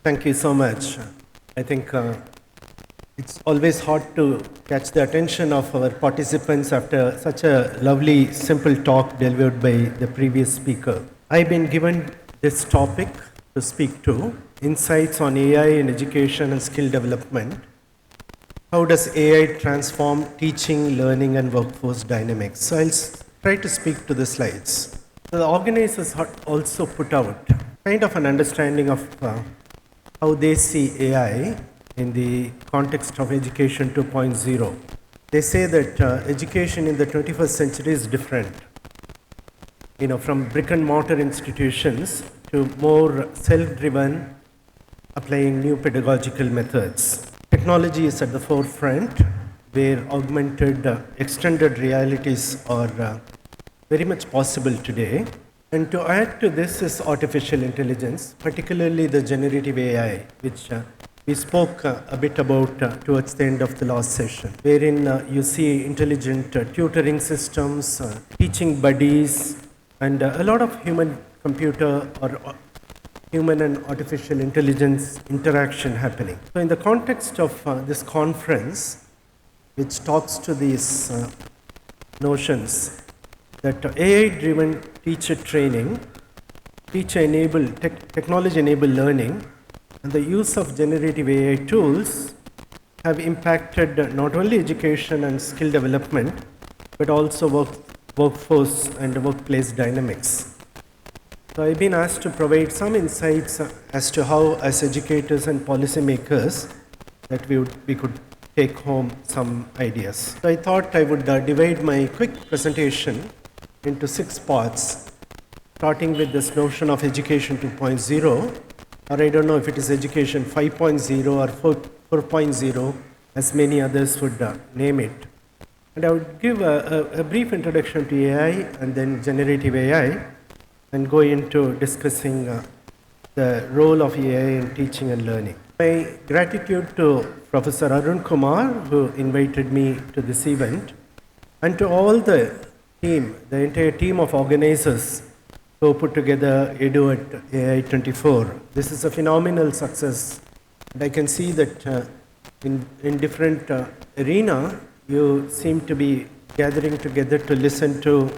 Thank you so much. I think it's always hard to catch the attention of our participants after such a lovely, simple talk delivered by the previous speaker. I've been given this topic to speak to insights on AI in education and skill development. How does AI transform teaching, learning, and workforce dynamics? So I'll try to speak to the slides. So the organizers have also put out kind of an understanding of how they see AI in the context of education 2.0. They say that education in the 21st century is different, from brick and mortar institutions to more self-driven, applying new pedagogical methods. Technology is at the forefront, where augmented, extended realities are very much possible today. And to add to this is artificial intelligence, particularly the generative AI, which we spoke a bit about towards the end of the last session, wherein you see intelligent tutoring systems, teaching buddies, and a lot of human-computer or human and artificial intelligence interaction happening. So in the context of this conference, which talks to these notions, that AI-driven teacher training, teacher-enabled, technology-enabled learning, and the use of generative AI tools have impacted not only education and skill development, but also workforce and workplace dynamics. So I've been asked to provide some insights as to how, as educators and policymakers, that we could take home some ideas. So I thought I would divide my quick presentation into 6 parts, starting with this notion of education 2.0, or I don't know if it is education 5.0 or 4.0, as many others would name it. And I would give a brief introduction to AI and then generative AI, and go into discussing the role of AI in teaching and learning. My gratitude to Professor Arun Kumar, who invited me to this event, and to all the entire team of organizers who put together Edu at AI24. This is a phenomenal success. And I can see that in different arena, you seem to be gathering together to listen to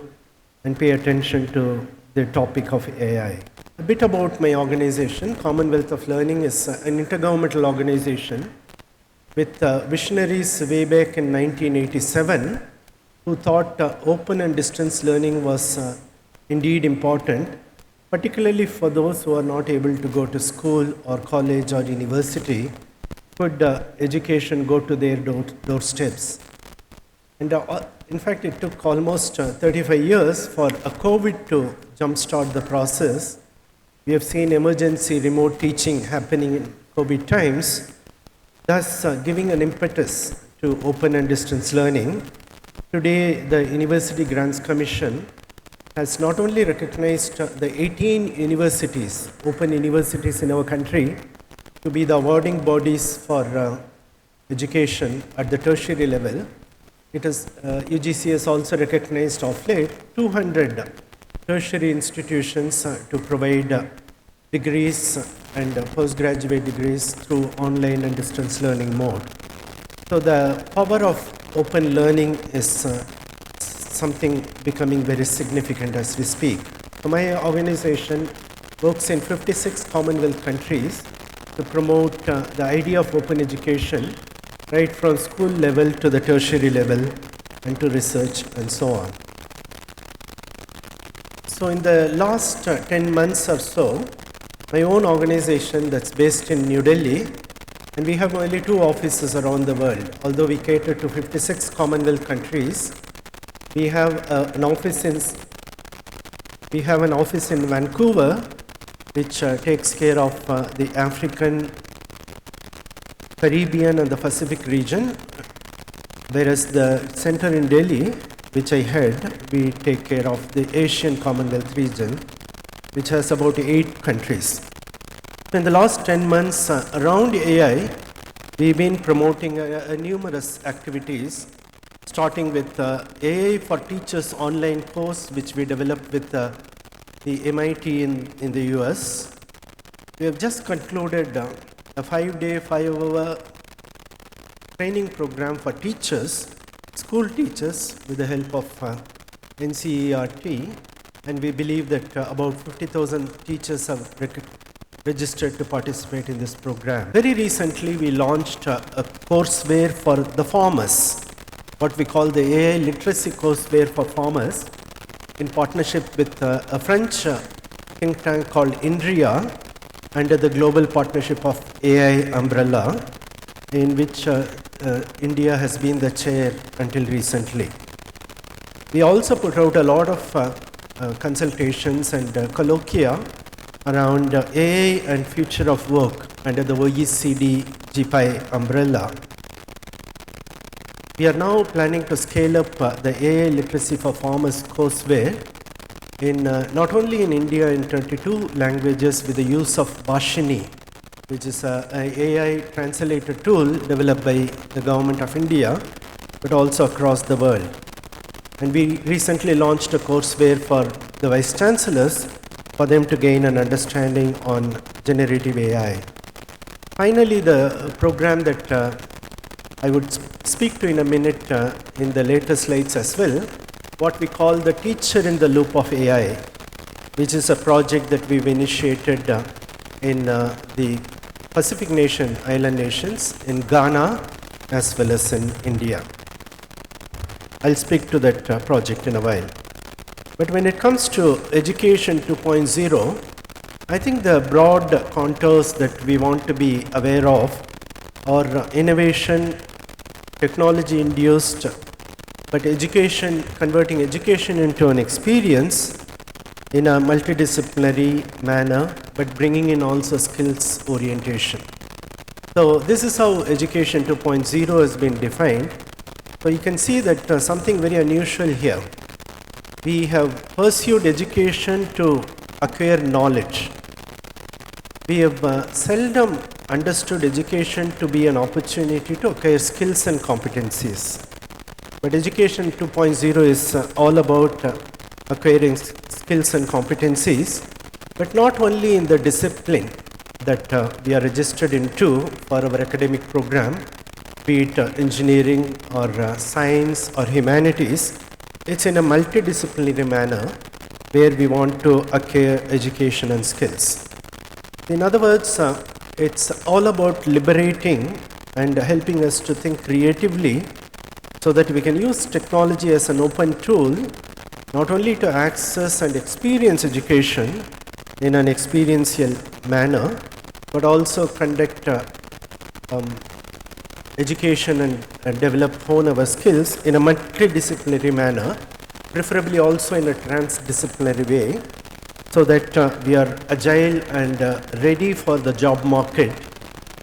and pay attention to the topic of AI. A bit about my organization. Commonwealth of Learning is an intergovernmental organization with visionaries way back in 1987 who thought open and distance learning was indeed important, particularly for those who are not able to go to school or college or university. Could education go to their doorsteps? And in fact, it took almost 35 years for a COVID to jumpstart the process. We have seen emergency remote teaching happening in COVID times, thus giving an impetus to open and distance learning. Today, the University Grants Commission has not only recognized the 18 universities, open universities in our country, to be the awarding bodies for education at the tertiary level. It is UGC has also recognized of late 200 tertiary institutions to provide degrees and postgraduate degrees through online and distance learning mode. So the power of open learning is something becoming very significant as we speak. So my organization works in 56 Commonwealth countries to promote the idea of open education, right from school level to the tertiary level and to research and so on. So in the last 10 months or so, my own organization that's based in New Delhi, and we have only 2 offices around the world. Although we cater to 56 Commonwealth countries, we have an office in Vancouver, which takes care of the African, Caribbean, and the Pacific region, whereas the center in Delhi, which I head, we take care of the Asian Commonwealth region, which has about 8 countries. In the last 10 months around AI, we've been promoting numerous activities, starting with AI for Teachers online course, which we developed with the MIT in the US. We have just concluded a 5-day, 5-hour training program for teachers, school teachers, with the help of NCERT, and we believe that about 50,000 teachers have registered to participate in this program. Very recently, we launched a courseware for the farmers, what we call the AI literacy courseware for farmers, in partnership with a French think tank called INRIA, under the global partnership of AI umbrella, in which India has been the chair until recently. We also put out a lot of consultations and colloquia around AI and future of work under the OECD GPI umbrella. We are now planning to scale up the AI literacy for farmers courseware in not only in India in 22 languages with the use of Bhashini, which is an AI translator tool developed by the Government of India, but also across the world. And we recently launched a courseware for the Vice Chancellors for them to gain an understanding on generative AI. Finally, the program that I would speak to in a minute in the later slides as well, what we call the Teacher in the Loop of AI, which is a project that we've initiated in the Pacific island nations, in Ghana as well as in India. I'll speak to that project in a while. But when it comes to Education 2.0, I think the broad contours that we want to be aware of are innovation, technology induced, but converting education into an experience in a multidisciplinary manner, but bringing in also skills orientation. So this is how Education 2.0 has been defined. So you can see that something very unusual here. We have pursued education to acquire knowledge. We have seldom understood education to be an opportunity to acquire skills and competencies. But Education 2.0 is all about acquiring skills and competencies, but not only in the discipline that we are registered into for our academic program, be it engineering or science or humanities. It's in a multidisciplinary manner where we want to acquire education and skills. In other words, it's all about liberating and helping us to think creatively so that we can use technology as an open tool, not only to access and experience education in an experiential manner, but also conduct education and develop, hone our skills in a multidisciplinary manner, preferably also in a transdisciplinary way, so that we are agile and ready for the job market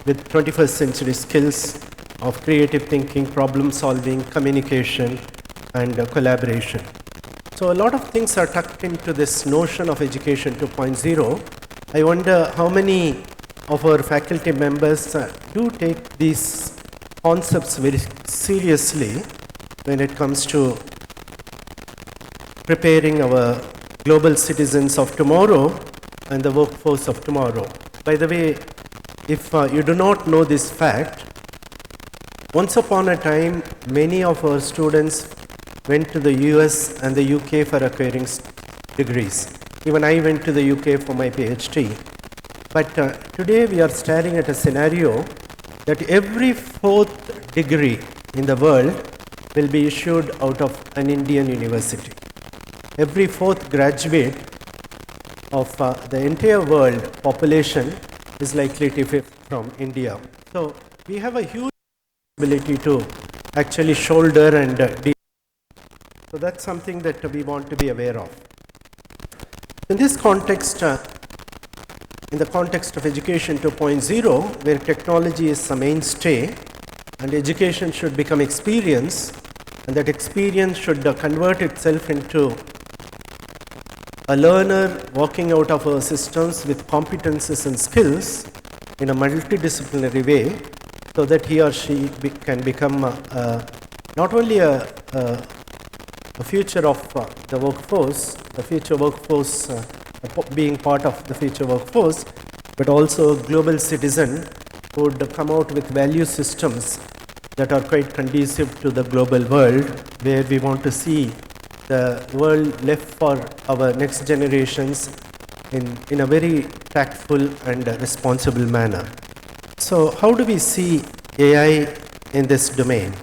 with 21st century skills of creative thinking, problem solving, communication, and collaboration. So a lot of things are tucked into this notion of Education 2.0. I wonder how many of our faculty members do take these concepts very seriously when it comes to preparing our global citizens of tomorrow and the workforce of tomorrow. By the way, if you do not know this fact, once upon a time, many of our students went to the US and the UK for acquiring degrees. Even I went to the UK for my PhD. But today we are staring at a scenario that every fourth degree in the world will be issued out of an Indian university. Every fourth graduate of the entire world population is likely to be from India. So we have a huge ability to actually shoulder and deal. So that's something that we want to be aware of. In this context, in the context of Education 2.0, where technology is the mainstay and education should become experience, and that experience should convert itself into a learner walking out of our systems with competences and skills in a multidisciplinary way, so that he or she can become not only a future of the workforce, the future workforce being part of the future workforce, but also a global citizen who would come out with value systems that are quite conducive to the global world, where we want to see the world left for our next generations in a very tactful and responsible manner. So how do we see AI in this domain?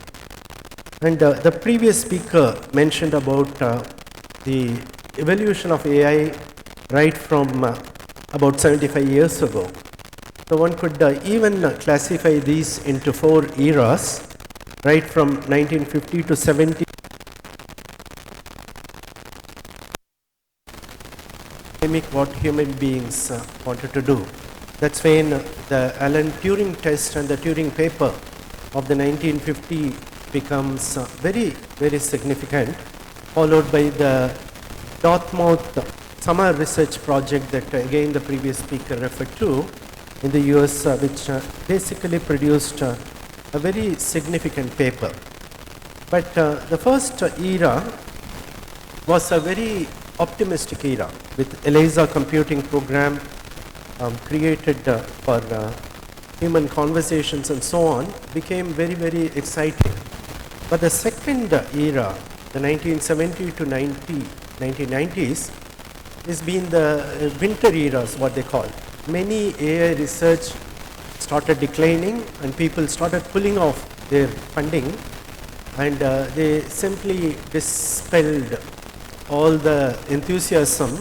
And the previous speaker mentioned about the evolution of AI right from about 75 years ago. So one could even classify these into 4 eras, right from 1950 to 70. Mimic what human beings wanted to do. That's when the Alan Turing test and the Turing paper of the 1950 becomes very, very significant, followed by the Dartmouth summer research project that again the previous speaker referred to in the US, which basically produced a very significant paper. But the first era was a very optimistic era with ELIZA computing program created for human conversations and so on, became very, very exciting. But the second era, the 1970 to 1990s, has been the winter eras, what they call. Many AI research started declining and people started pulling off their funding, and they simply dispelled all the enthusiasm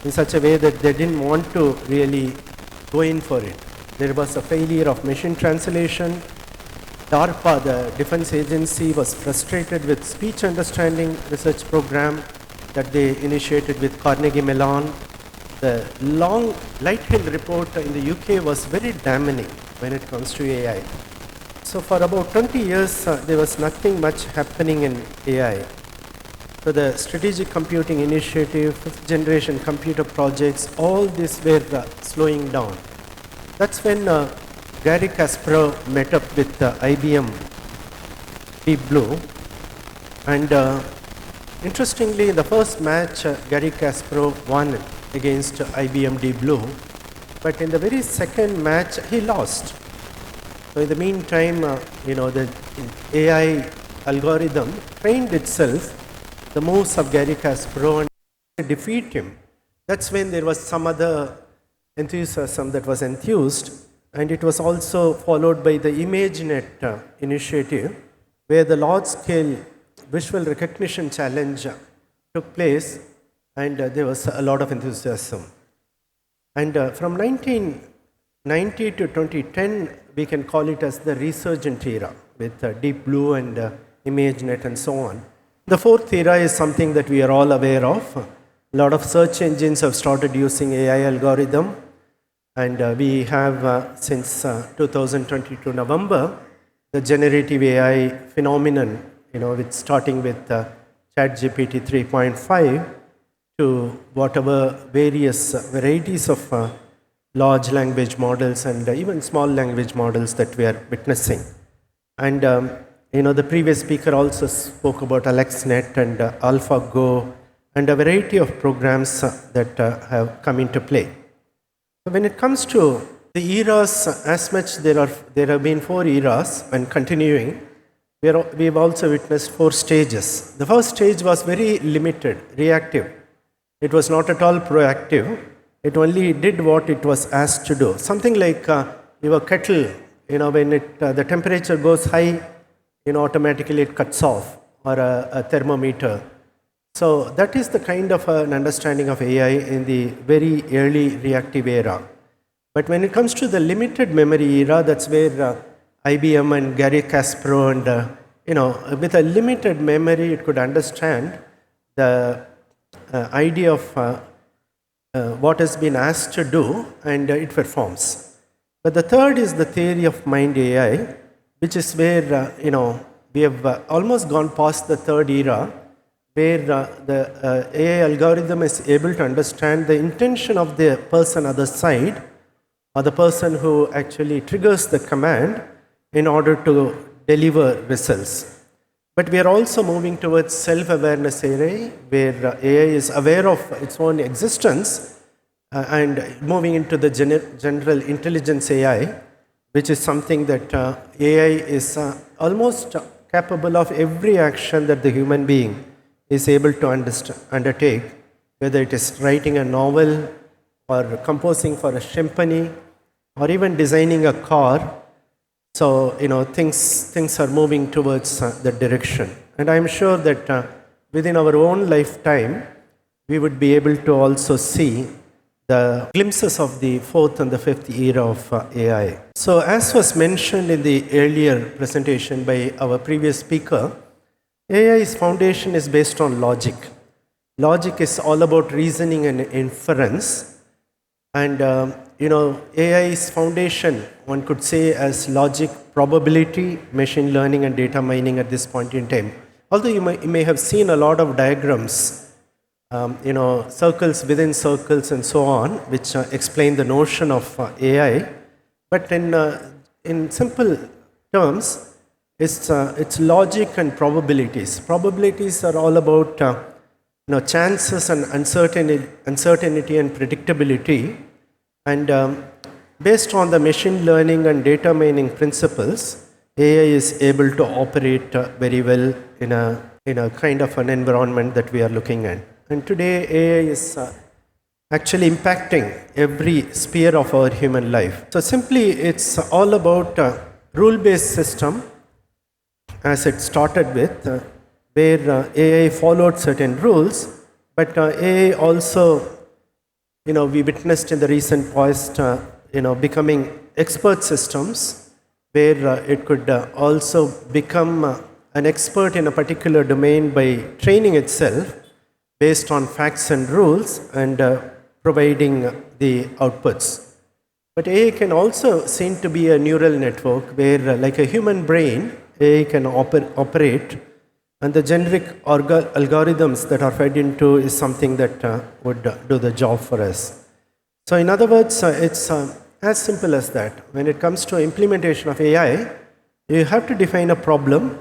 in such a way that they didn't want to really go in for it. There was a failure of machine translation. DARPA, the defense agency, was frustrated with speech understanding research program that they initiated with Carnegie Mellon. The long Lighthill report in the UK was very damning when it comes to AI. So for about 20 years, there was nothing much happening in AI. So the strategic computing initiative, fifth generation computer projects, all these were slowing down. That's when Gary Kasparov met up with IBM Deep Blue, and interestingly, the first match Gary Kasparov won against IBM Deep Blue, but in the very second match he lost. So in the meantime, the AI algorithm trained itself the moves of Gary Kasparov and defeat him. That's when there was some other enthusiasm that was enthused, and it was also followed by the ImageNet initiative, where the large-scale visual recognition challenge took place, and there was a lot of enthusiasm. And from 1990 to 2010, we can call it as the resurgent era with Deep Blue and ImageNet and so on. The fourth era is something that we are all aware of. A lot of search engines have started using AI algorithm, and we have since 2022 November the generative AI phenomenon, with starting with ChatGPT 3.5 to whatever various varieties of large language models and even small language models that we are witnessing. And the previous speaker also spoke about AlexNet and AlphaGo and a variety of programs that have come into play. So when it comes to the eras, as much there have been 4 eras and continuing, we've also witnessed 4 stages. The first stage was very limited, reactive. It was not at all proactive. It only did what it was asked to do. Something like your kettle, when the temperature goes high, automatically it cuts off, or a thermometer. So that is the kind of an understanding of AI in the very early reactive era. But when it comes to the limited memory era, that's where IBM and Gary Kasparov and, with a limited memory, it could understand the idea of what has been asked to do, and it performs. But the third is the theory of mind AI, which is where, we have almost gone past the third era, where the AI algorithm is able to understand the intention of the person other side, or the person who actually triggers the command in order to deliver results. But we are also moving towards self-awareness AI, where AI is aware of its own existence and moving into the general intelligence AI, which is something that AI is almost capable of every action that the human being is able to undertake, whether it is writing a novel or composing for a symphony or even designing a car. So, things are moving towards that direction. And I'm sure that within our own lifetime, we would be able to also see the glimpses of the fourth and the fifth era of AI. So, as was mentioned in the earlier presentation by our previous speaker, AI's foundation is based on logic. Logic is all about reasoning and inference. And AI's foundation, one could say, as logic, probability, machine learning, and data mining at this point in time. Although you may have seen a lot of diagrams, circles within circles and so on, which explain the notion of AI. But in simple terms, it's logic and probabilities. Probabilities are all about chances and uncertainty and predictability. And based on the machine learning and data mining principles, AI is able to operate very well in a kind of an environment that we are looking at. And today, AI is actually impacting every sphere of our human life. So simply, it's all about rule-based system, as it started with, where AI followed certain rules, but AI also, we witnessed in the recent past, becoming expert systems, where it could also become an expert in a particular domain by training itself based on facts and rules and providing the outputs. But AI can also seem to be a neural network where, like a human brain, AI can operate, and the generic algorithms that are fed into is something that would do the job for us. So in other words, it's as simple as that. When it comes to implementation of AI, you have to define a problem,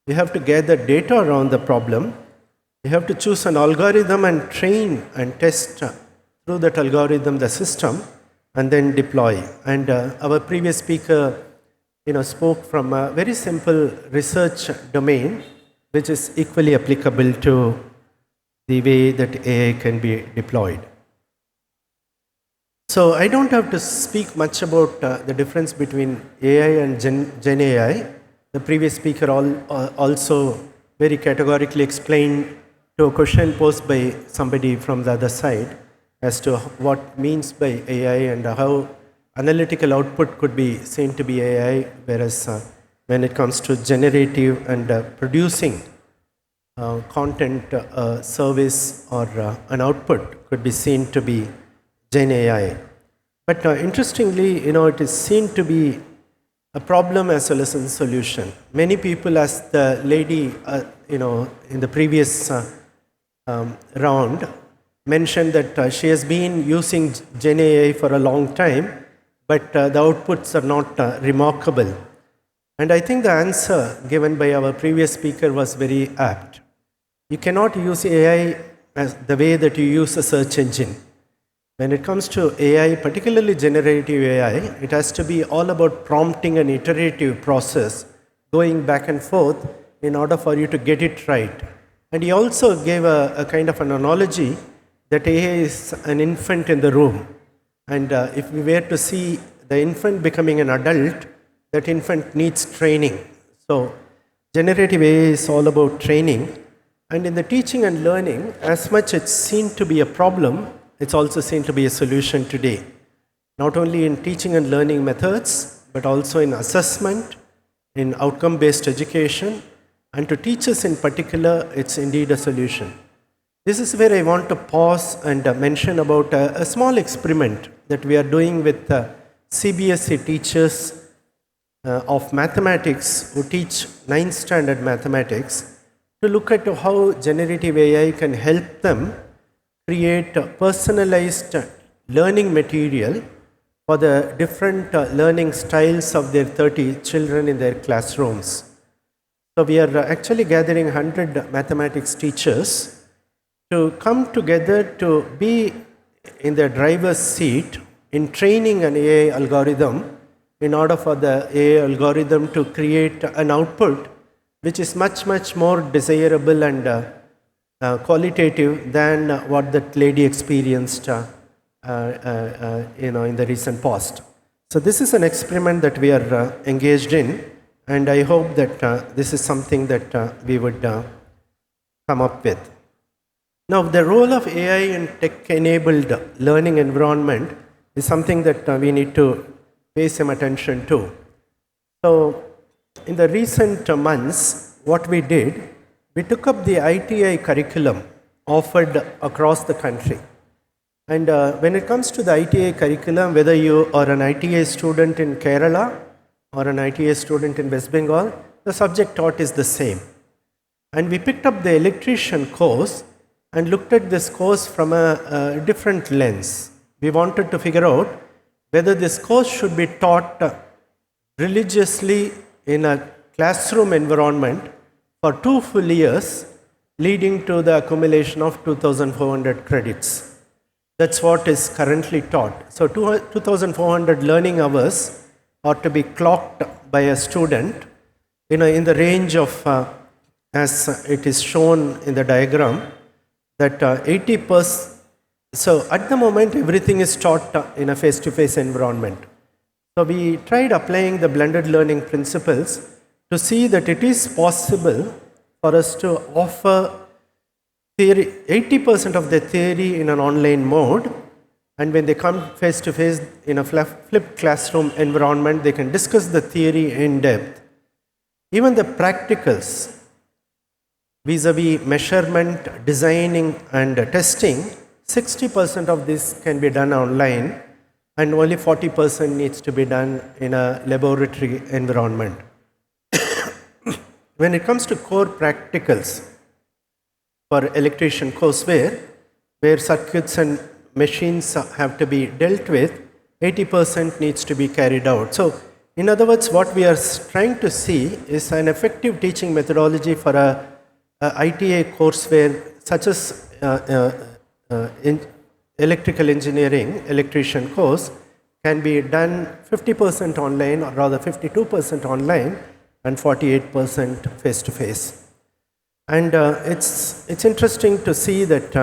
you have to gather data around the problem, you have to choose an algorithm and train and test through that algorithm the system, and then deploy. And our previous speaker spoke from a very simple research domain, which is equally applicable to the way that AI can be deployed. So I don't have to speak much about the difference between AI and Gen AI. The previous speaker also very categorically explained to a question posed by somebody from the other side as to what means by AI and how analytical output could be seen to be AI, whereas when it comes to generative and producing content, service, or an output could be seen to be Gen AI. But interestingly, it is seen to be a problem as well as a solution. Many people, as the lady, in the previous round, mentioned that she has been using Gen AI for a long time, but the outputs are not remarkable. And I think the answer given by our previous speaker was very apt. You cannot use AI as the way that you use a search engine. When it comes to AI, particularly generative AI, it has to be all about prompting an iterative process, going back and forth in order for you to get it right. And he also gave a kind of an analogy that AI is an infant in the room. And if we were to see the infant becoming an adult, that infant needs training. So generative AI is all about training. And in the teaching and learning, as much it's seen to be a problem, it's also seen to be a solution today. Not only in teaching and learning methods, but also in assessment, in outcome-based education, and to teachers in particular, it's indeed a solution. This is where I want to pause and mention about a small experiment that we are doing with CBSE teachers of mathematics who teach 9th standard mathematics to look at how generative AI can help them create personalized learning material for the different learning styles of their 30 children in their classrooms. So we are actually gathering 100 mathematics teachers to come together to be in the driver's seat in training an AI algorithm in order for the AI algorithm to create an output which is much, much more desirable and qualitative than what that lady experienced in the recent past. So this is an experiment that we are engaged in, and I hope that this is something that we would come up with. Now, the role of AI in tech-enabled learning environment is something that we need to pay some attention to. So, in the recent months, what we did, we took up the ITI curriculum offered across the country. And when it comes to the ITI curriculum, whether you are an ITI student in Kerala or an ITI student in West Bengal, the subject taught is the same. And we picked up the electrician course and looked at this course from a different lens. We wanted to figure out whether this course should be taught religiously in a classroom environment for 2 full years, leading to the accumulation of 2,400 credits. That's what is currently taught. So 2,400 learning hours are to be clocked by a student, in the range of, as it is shown in the diagram, that 80%. So at the moment, everything is taught in a face-to-face environment. So we tried applying the blended learning principles to see that it is possible for us to offer theory, 80% of the theory in an online mode, and when they come face to face in a flipped classroom environment, they can discuss the theory in depth. Even the practicals, vis-a-vis measurement, designing, and testing, 60% of this can be done online, and only 40% needs to be done in a laboratory environment. When it comes to core practicals, for electrician courseware, where circuits and machines have to be dealt with, 80% needs to be carried out. So, in other words, what we are trying to see is an effective teaching methodology for a ITA courseware such as in electrical engineering, electrician course, can be done 50% online, or rather 52% online, and 48% face-to-face. And it's interesting to see that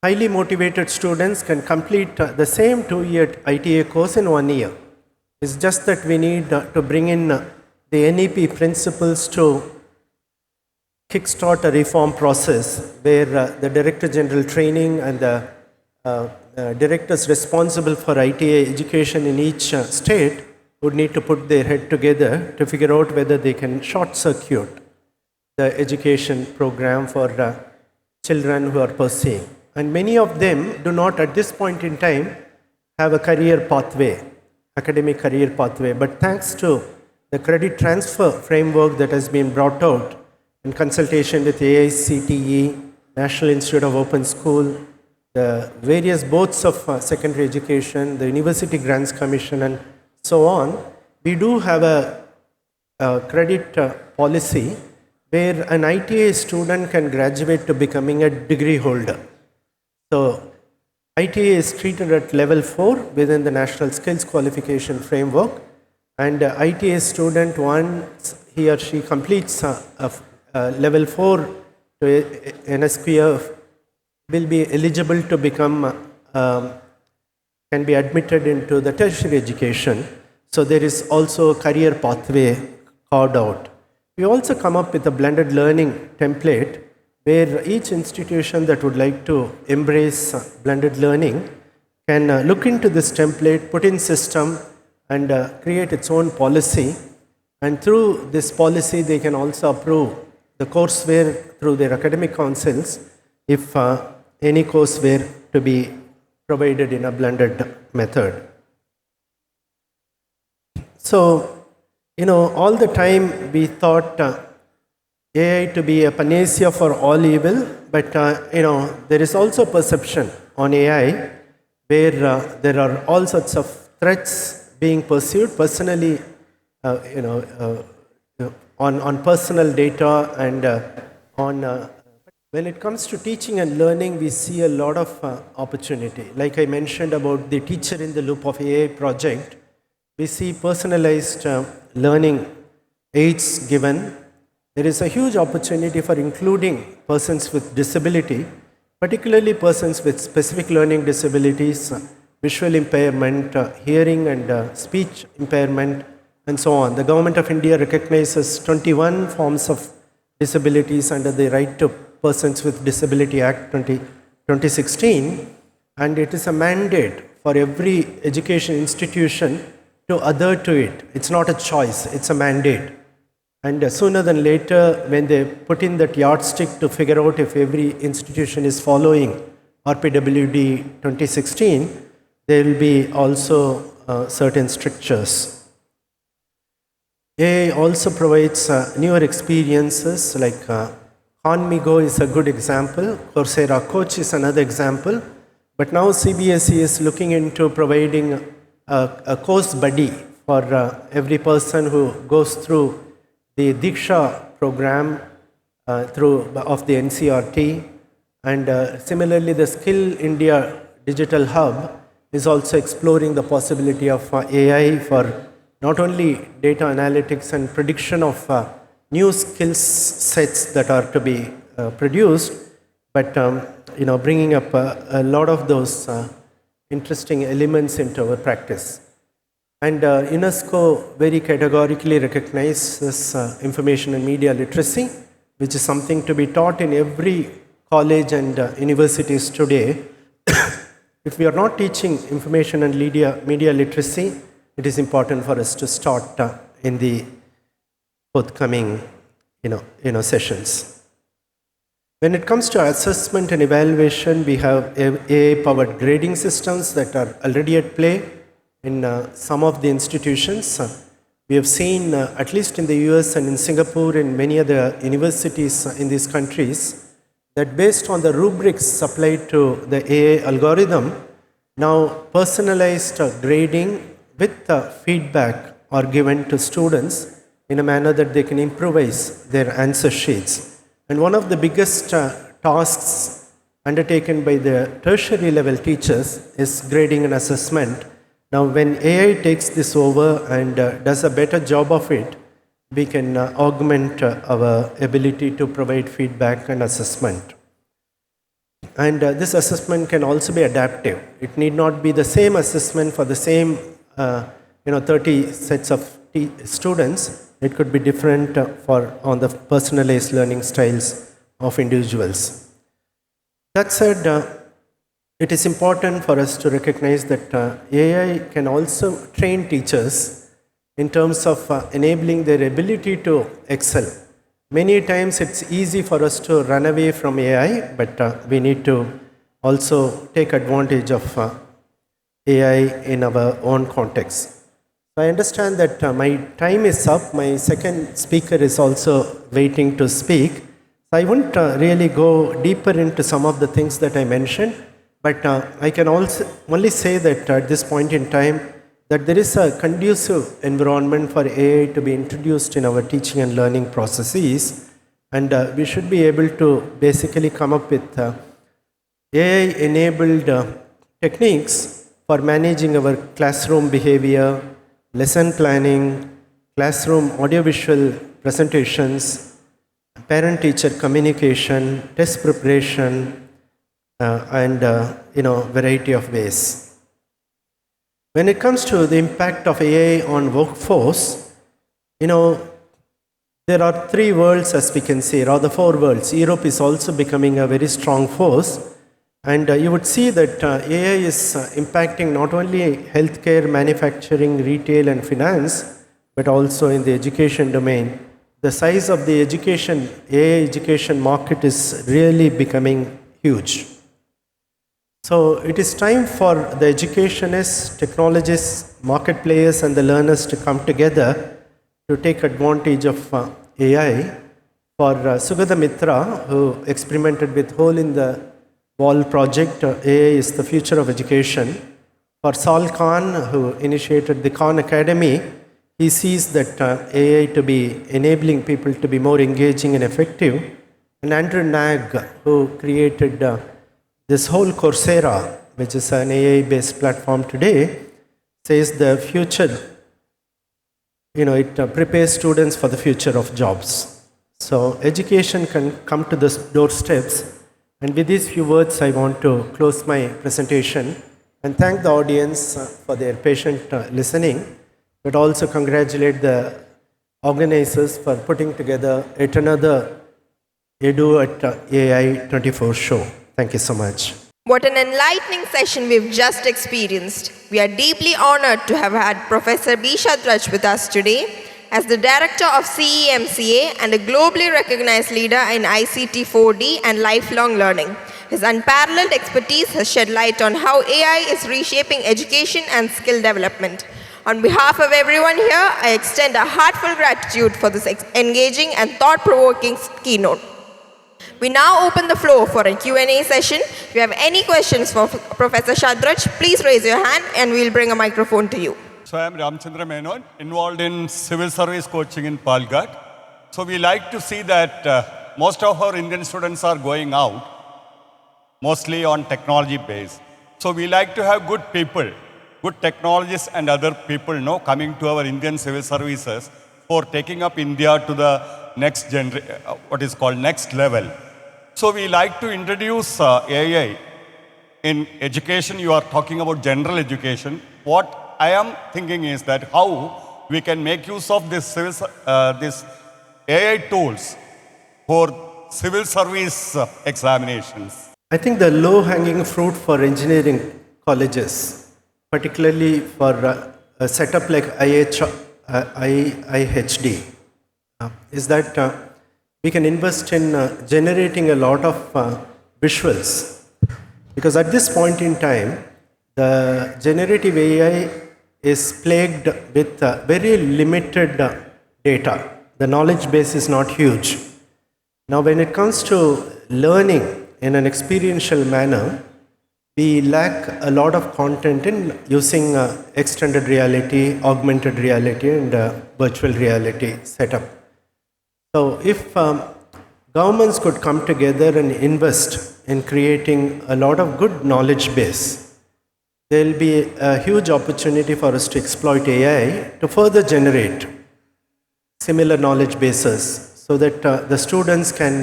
highly motivated students can complete the same 2-year ITA course in 1 year. It's just that we need to bring in the NEP principles to kickstart a reform process where the Director General Training and the directors responsible for ITA education in each state would need to put their head together to figure out whether they can short circuit the education program for children who are pursuing. And many of them do not at this point in time have a career pathway, academic career pathway. But thanks to the credit transfer framework that has been brought out in consultation with AICTE, National Institute of Open School, the various boards of secondary education, the University Grants Commission, and so on, we do have a credit policy where an ITA student can graduate to becoming a degree holder. So ITA is treated at level 4 within the National Skills Qualification Framework, and ITA student, once he or she completes level 4 to NSQF, will be eligible to become can be admitted into the tertiary education. So there is also a career pathway carved out. We also come up with a blended learning template where each institution that would like to embrace blended learning can look into this template, put in system, and create its own policy. And through this policy, they can also approve the courseware through their academic councils if any courseware to be provided in a blended method. So, all the time we thought AI to be a panacea for all evil, but there is also perception on AI where there are all sorts of threats being pursued personally, on personal data and on When it comes to teaching and learning, we see a lot of opportunity. Like I mentioned about the Teacher in the Loop of AI project, we see personalized learning aids given. There is a huge opportunity for including persons with disability, particularly persons with specific learning disabilities, visual impairment, hearing and speech impairment, and so on. The Government of India recognizes 21 forms of disabilities under the Right to Persons with Disability Act 2016, and it is a mandate for every education institution to adhere to it. It's not a choice, it's a mandate. And sooner than later, when they put in that yardstick to figure out if every institution is following RPWD 2016, there will be also certain strictures. AI also provides newer experiences like Hanmigo is a good example, Coursera Coach is another example, but now CBSE is looking into providing a course buddy for every person who goes through the Diksha program of the NCRT, and similarly the Skill India Digital Hub is also exploring the possibility of AI for not only data analytics and prediction of new skills sets that are to be produced, but bringing up a lot of those interesting elements into our practice. And UNESCO very categorically recognizes information and media literacy, which is something to be taught in every college and universities today. If we are not teaching information and media literacy, it is important for us to start in the forthcoming sessions. When it comes to assessment and evaluation, we have AI-powered grading systems that are already at play in some of the institutions. We have seen, at least in the US and in Singapore and many other universities in these countries, that based on the rubrics supplied to the AI algorithm, now personalized grading with feedback are given to students in a manner that they can improvise their answer sheets. And one of the biggest tasks undertaken by the tertiary level teachers is grading and assessment. Now, when AI takes this over and does a better job of it, we can augment our ability to provide feedback and assessment. And this assessment can also be adaptive. It need not be the same assessment for the same 30 sets of students. It could be different on the personalized learning styles of individuals. That said, it is important for us to recognize that AI can also train teachers in terms of enabling their ability to excel. Many times it's easy for us to run away from AI, but we need to also take advantage of AI in our own context. I understand that my time is up. My second speaker is also waiting to speak. So I won't really go deeper into some of the things that I mentioned, but I can also only say that at this point in time, that there is a conducive environment for AI to be introduced in our teaching and learning processes, and we should be able to basically come up with AI-enabled techniques for managing our classroom behavior, lesson planning, classroom audiovisual presentations, parent-teacher communication, test preparation, and variety of ways. When it comes to the impact of AI on workforce, there are three worlds, as we can say, rather four worlds. Europe is also becoming a very strong force. And you would see that AI is impacting not only healthcare, manufacturing, retail, and finance, but also in the education domain. The size of the AI education market is really becoming huge. So it is time for the educationists, technologists, market players, and the learners to come together to take advantage of AI. For Sugata Mitra, who experimented with hole in the wall project, AI is the future of education. For Sal Khan, who initiated the Khan Academy, he sees that AI to be enabling people to be more engaging and effective. And Andrew Nag, who created this whole Coursera, which is an AI-based platform today, says the future, it prepares students for the future of jobs. So education can come to the doorsteps. And with these few words, I want to close my presentation and thank the audience for their patient listening, but also congratulate the organizers for putting together yet another Edu at AI 24 show. Thank you so much. What an enlightening session we've just experienced. We are deeply honored to have had Professor B Shadrach with us today as the Director of CEMCA and a globally recognized leader in ICT 4D and lifelong learning. His unparalleled expertise has shed light on how AI is reshaping education and skill development. On behalf of everyone here, I extend a heartfelt gratitude for this engaging and thought-provoking keynote. We now open the floor for a Q&A session. If you have any questions for Professor Shadrach, please raise your hand and we'll bring a microphone to you. So I am Ramchandra Menon, involved in civil service coaching in Palghat. So we like to see that most of our Indian students are going out, mostly on technology base. So we like to have good people, good technologists and other people coming to our Indian civil services for taking up India to the next what is called next level. So we like to introduce AI in education. You are talking about general education. What I am thinking is that how we can make use of this AI tools for civil service examinations. I think the low-hanging fruit for engineering colleges, particularly for a setup like IHD, is that we can invest in generating a lot of visuals. Because at this point in time, the generative AI is plagued with very limited data. The knowledge base is not huge. Now, when it comes to learning in an experiential manner, we lack a lot of content in using extended reality, augmented reality, and virtual reality setup. So if governments could come together and invest in creating a lot of good knowledge base, there will be a huge opportunity for us to exploit AI to further generate similar knowledge bases so that the students can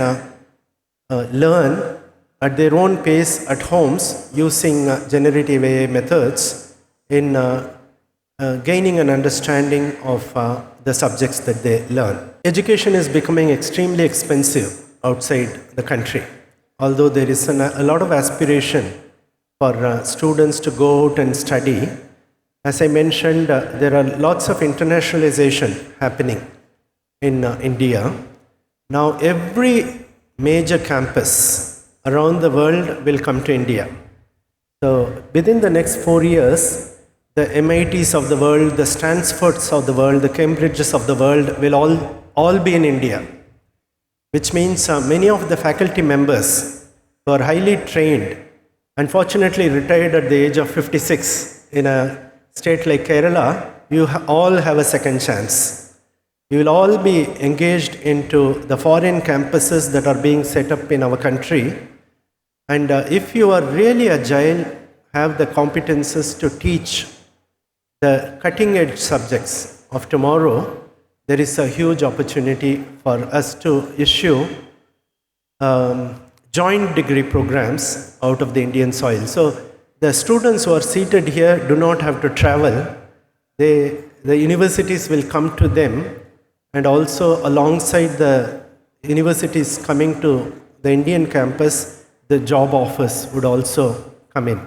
learn at their own pace at homes using generative AI methods in gaining an understanding of the subjects that they learn. Education is becoming extremely expensive outside the country, although there is a lot of aspiration for students to go out and study. As I mentioned, there are lots of internationalization happening in India. Now every major campus around the world will come to India. So within the next 4 years, the MITs of the world, the Stanfords of the world, the Cambridges of the world will all be in India, which means many of the faculty members who are highly trained, unfortunately retired at the age of 56 in a state like Kerala, you all have a second chance. You will all be engaged into the foreign campuses that are being set up in our country. And if you are really agile, have the competences to teach the cutting edge subjects of tomorrow, there is a huge opportunity for us to issue joint degree programs out of the Indian soil. So the students who are seated here do not have to travel. The universities will come to them, and also alongside the universities coming to the Indian campus, the job offers would also come in.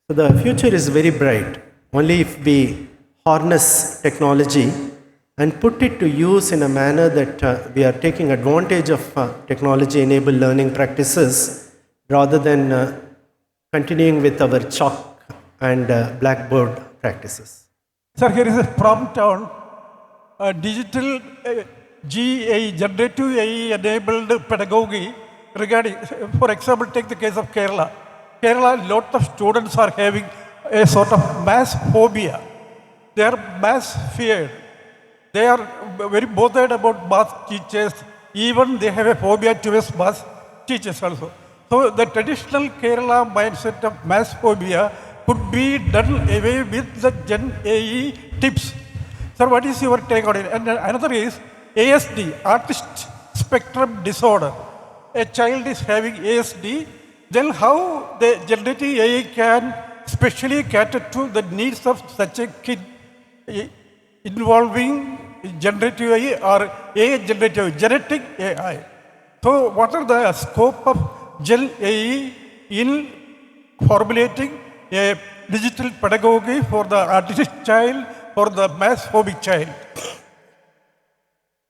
So the future is very bright. Only if we harness technology and put it to use in a manner that we are taking advantage of technology-enabled learning practices rather than continuing with our chalk and blackboard practices. Sir, here is a prompt on digital GAE, generative AI-enabled pedagogy regarding, for example, take the case of Kerala. Kerala, lot of students are having a sort of mass phobia. They are mass feared. They are very bothered about math teachers. Even they have a phobia towards math teachers also. So the traditional Kerala mindset of mass phobia could be done away with the Gen AE tips. Sir, what is your take on it? And another is ASD, Artist Spectrum Disorder. A child is having ASD, then how the generative AI can specially cater to the needs of such a kid involving generative AI or AI generative, genetic AI. So what are the scope of Gen AI in formulating a digital pedagogy for the autistic child, for the mass phobic child?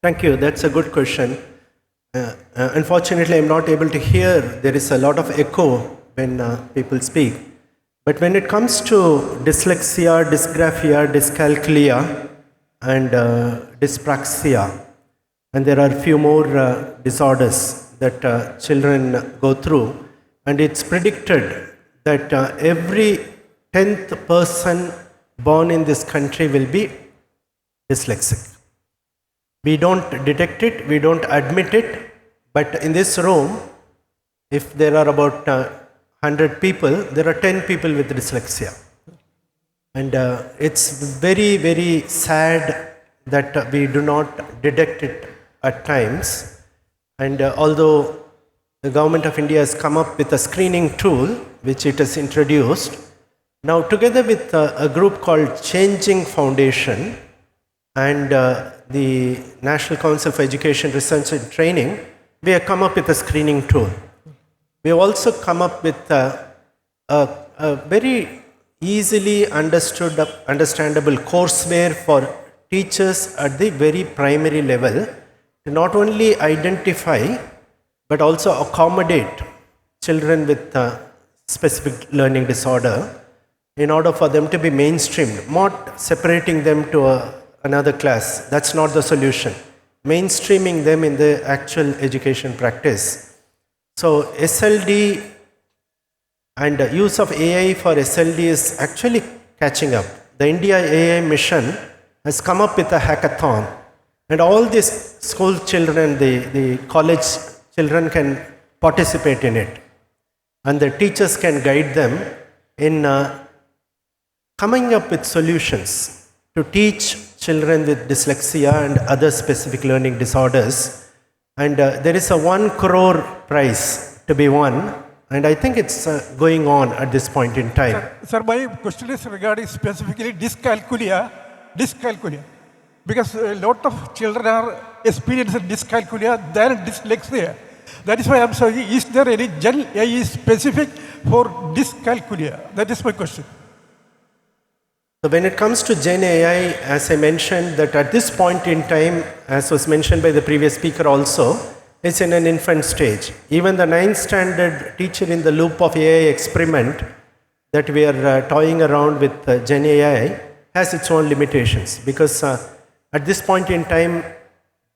Thank you. That's a good question. Unfortunately, I'm not able to hear. There is a lot of echo when people speak. But when it comes to dyslexia, dysgraphia, dyscalculia, and dyspraxia, and there are a few more disorders that children go through, and it's predicted that every 10th person born in this country will be dyslexic. We don't detect it, we don't admit it, but in this room, if there are about 100 people, there are 10 people with dyslexia. And it's very, very sad that we do not detect it at times. And although the government of India has come up with a screening tool, which it has introduced, now together with a group called Changing Foundation and the National Council for Education, Research and Training, we have come up with a screening tool. We have also come up with a very easily understandable courseware for teachers at the very primary level to not only identify but also accommodate children with specific learning disorder in order for them to be mainstreamed, not separating them to another class. That's not the solution. Mainstreaming them in the actual education practice. So SLD and use of AI for SLD is actually catching up. The India AI mission has come up with a hackathon, and all these school children, the college children can participate in it, and the teachers can guide them in coming up with solutions to teach children with dyslexia and other specific learning disorders. And there is a 1 crore prize to be won, and I think it's going on at this point in time. Sir, my question is regarding specifically dyscalculia, because a lot of children are experiencing dyscalculia than dyslexia. That is why I'm saying, is there any Gen AI specific for dyscalculia? That is my question. So when it comes to Gen AI, as I mentioned, that at this point in time, as was mentioned by the previous speaker also, it's in an infant stage. Even the 9th standard teacher in the loop of AI experiment that we are toying around with Gen AI has its own limitations, because at this point in time,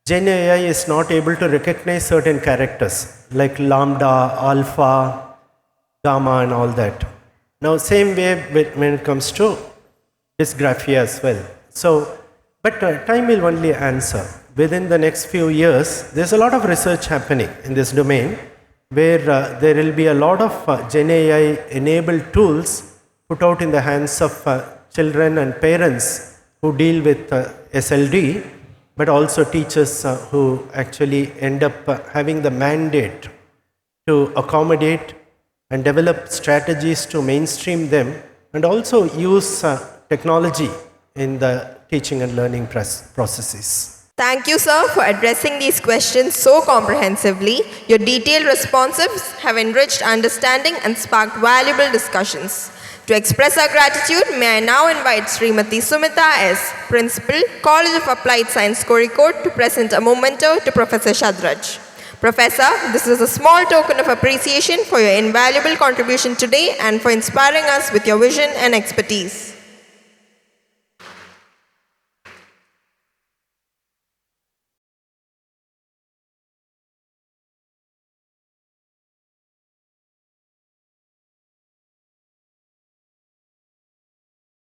Gen AI is not able to recognize certain characters like lambda, alpha, gamma and all that. Now same way when it comes to dysgraphia as well. So, but time will only answer. Within the next few years, there's a lot of research happening in this domain where there will be a lot of Gen AI enabled tools put out in the hands of children and parents who deal with SLD, but also teachers who actually end up having the mandate to accommodate and develop strategies to mainstream them, and also use technology in the teaching and learning processes. Thank you, sir, for addressing these questions so comprehensively. Your detailed responses have enriched understanding and sparked valuable discussions. To express our gratitude, may I now invite Srimati Sumita S., Principal, College of Applied Science, Kozhikode, to present a memento to Professor Shadrach. Professor, this is a small token of appreciation for your invaluable contribution today and for inspiring us with your vision and expertise.